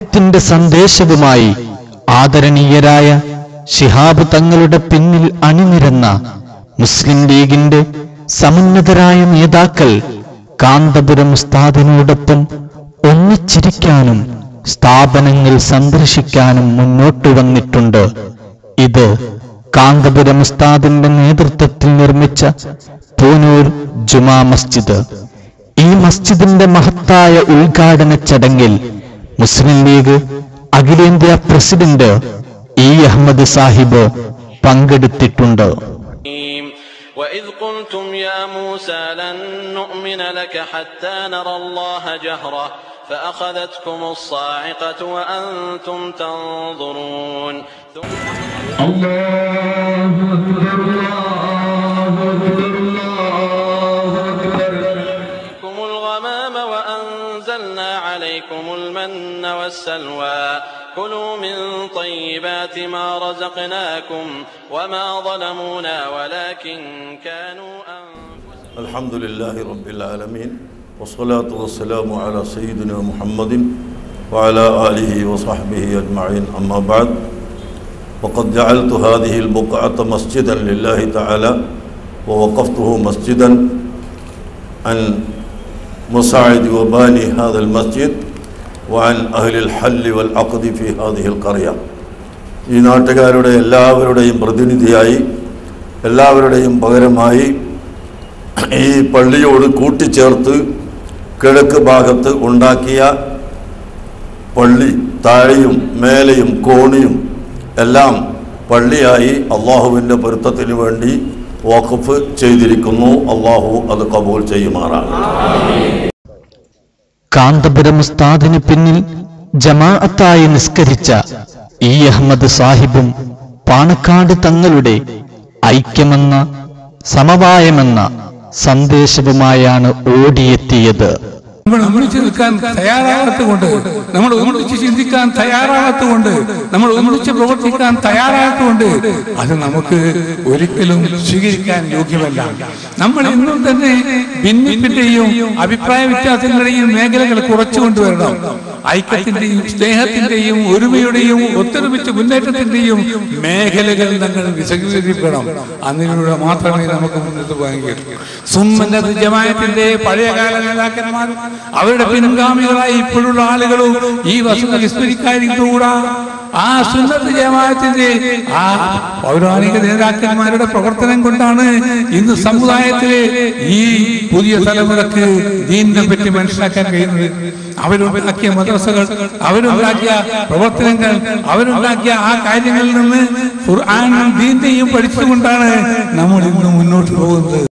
സത്യത്തിന്റെ സന്ദേശവുമായി ആദരണീയരായ ശിഹാബ് തങ്ങളുടെ പിന്നിൽ അണിനിരന്ന മുസ്ലിം ലീഗിന്റെ സമുന്നതരായ നേതാക്കൾ കാന്തപുരം ഉസ്താദിനോടൊപ്പം ഒന്നിച്ചിരിക്കാനും സ്ഥാപനങ്ങൾ സന്ദർശിക്കാനും മുന്നോട്ടു വന്നിട്ടുണ്ട്. ഇത് കാന്തപുരം ഉസ്താദിന്റെ നേതൃത്വത്തിൽ നിർമ്മിച്ച പൂനൂർ ജുമാ മസ്ജിദ്. ഈ മസ്ജിദിന്റെ മഹത്തായ ഉദ്ഘാടന ചടങ്ങിൽ മുസ്ലിം ലീഗ് അഖിലേന്ത്യാ പ്രസിഡന്റ് ഇ അഹമ്മദ് സാഹിബ് പങ്കെടുത്തിട്ടുണ്ട്. وَإِذْ قُلْتُمْ يَا مُوسَى لَن نُّؤْمِنَ لَكَ حَتَّى نَرَى اللَّهَ جَهْرَةً فَأَخَذَتْكُمُ الصَّاعِقَةُ وَأَنْتُمْ تَنظُرُونَ الله أكبر الله أكبر الله أكبر الغمام وأنزلنا عليكم المن والسلوى كلوا من طيبات ما رزقناكم وما ظلمونا ولكن كانوا أنفسهم. الحمد لله رب العالمين والصلاة والسلام على سيدنا محمد وعلى آله وصحبه أجمعين. أما بعد وقد جعلت هذه البقعة مسجدا لله تعالى ووقفته مسجدا عن مساعد وباني هذا المسجد وعن أهل الحل والعقد في هذه القرية. ഈ നാട്ടുകാരുടെ എല്ലാവരുടെയും പ്രതിനിധിയായി എല്ലാവരുടെയും പകരമായി ഈ പള്ളിയോട് കൂട്ടിച്ചേർത്ത് കിഴക്ക് ഭാഗത്ത് ഉണ്ടാക്കിയ പള്ളി താഴെയും മേലെയും കോണിയും എല്ലാം പള്ളിയായി അള്ളാഹുവിൻ്റെ പൊരുത്തത്തിന് വേണ്ടി വഖഫ് ചെയ്തിരിക്കുന്നു. അള്ളാഹു അത് കബൂൽ ചെയ്യുമാറാകട്ടെ. കാന്തപുരം ഉസ്താദിന് പിന്നിൽ ജമാഅത്തായി നിസ്കരിച്ച ഇ അഹമ്മദ് സാഹിബും പാണക്കാട് തങ്ങളുടെ ഐക്യമെന്ന സമവായമെന്ന സന്ദേശവുമായാണ് ഓടിയെത്തിയത്. നമ്മൾ ഒന്നിച്ചു നിൽക്കാൻ തയ്യാറാകാത്തതുകൊണ്ട്, നമ്മൾ ഒന്നിച്ച് ചിന്തിക്കാൻ തയ്യാറാകാത്തതുകൊണ്ട്, നമ്മൾ ഒന്നിച്ച് പ്രവർത്തിക്കാൻ തയ്യാറാകാത്തതുകൊണ്ട് അത് നമുക്ക് ഒരിക്കലും സ്വീകരിക്കാൻ യോഗ്യമല്ല. നമ്മൾ ഇന്നും തന്നെ ഭിന്നിപ്പിന്റെയും അഭിപ്രായ വ്യത്യാസങ്ങളുടെയും മേഖലകൾ കുറച്ചു കൊണ്ടുവരണം. ഐക്യത്തിന്റെയും സ്നേഹത്തിന്റെയും ഒരുമയുടെയും ഒത്തൊരുമിച്ച് മുന്നേറ്റത്തിന്റെയും മേഖലകൾ നമ്മൾ വിശദീകരിക്കണം. അതിലൂടെ മാത്രമേ നമുക്ക് മുന്നോട്ട് പോകാൻ കഴിയൂ. സുന്നത്ത് ജമാഅത്തിന്റെ പഴയകാല നേതാക്കന്മാരും അവരുടെ പിൻഗാമികളായി ഇപ്പോഴുള്ള ആളുകളും ഈ വസ്തുത വിസ്മരിക്കാതിരിക്കൂടാ. ആ സുന്നത്ത് ജമാഅത്തിന്റെ ആ പൗരാണിക നേതാക്കന്മാരുടെ പ്രവർത്തനം കൊണ്ടാണ് ഇന്ന് സമുദായത്തിലെ ഈ പുതിയ തലമുറക്ക് ദീനിനെ പറ്റി മനസ്സിലാക്കാൻ കഴിയുന്നത്. അവരുണ്ടാക്കിയ മദ്രസകൾ, അവരുണ്ടാക്കിയ പ്രവർത്തനങ്ങൾ, അവരുണ്ടാക്കിയ ആ കാര്യങ്ങളിൽ നിന്ന് ഖുർആനും ദീനിനെയും പഠിച്ചുകൊണ്ടാണ് നമ്മൾ ഇന്ന് മുന്നോട്ട് പോകുന്നത്.